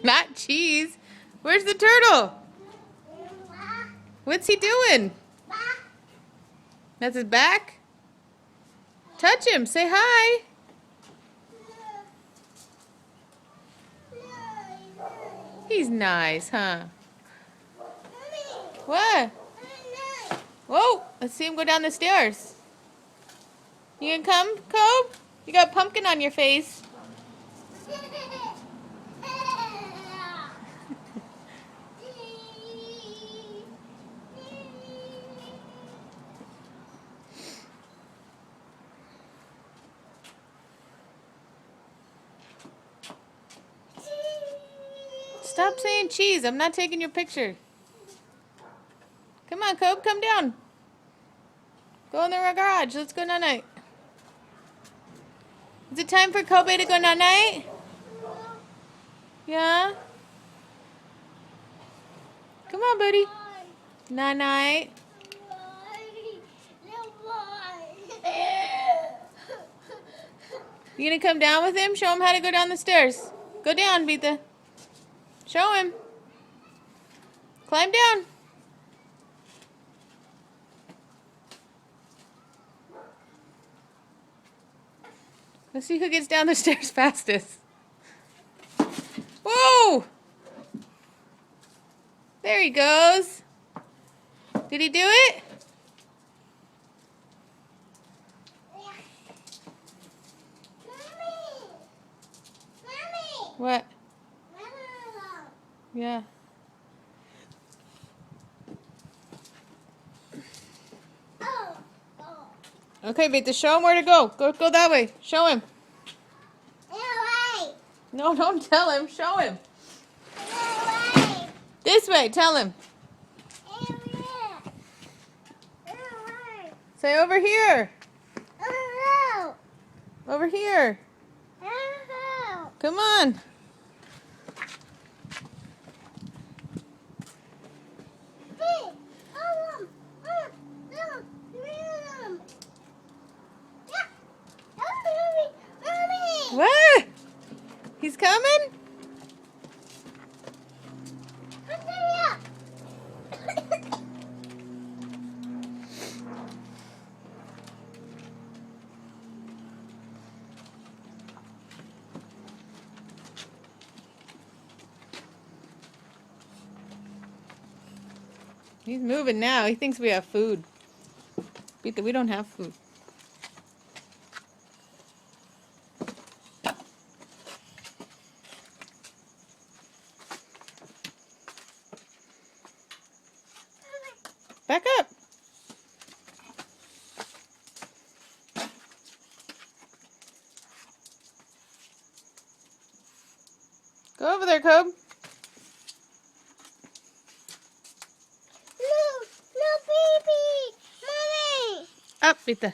Not cheese. Where's the turtle? What's he doing? That's his back? Touch him. Say hi. He's nice, huh? What? Whoa. Let's see him go down the stairs. You gonna come, Cobe? You got a pumpkin on your face. Stop saying cheese. I'm not taking your picture. Come on, Cobe. Come down. Go in the garage. Let's go night-night. Is it time for Kobe to go night-night? Yeah? Come on, buddy. Night-night. You gonna come down with him? Show him how to go down the stairs. Go down, Vita. Show him. Climb down. Let's see who gets down the stairs fastest. Whoa! There he goes. Did he do it? Mommy. What? Yeah. Okay, Vita, show him where to go. Go that way. Show him. No, don't tell him. Show him. This way. Tell him. Say over here. Over here. Come on. What? He's coming? He's moving now. He thinks we have food. Vita, we don't have food. Back up. Go over there, Cobe. No, baby. Mommy. Up, Vita.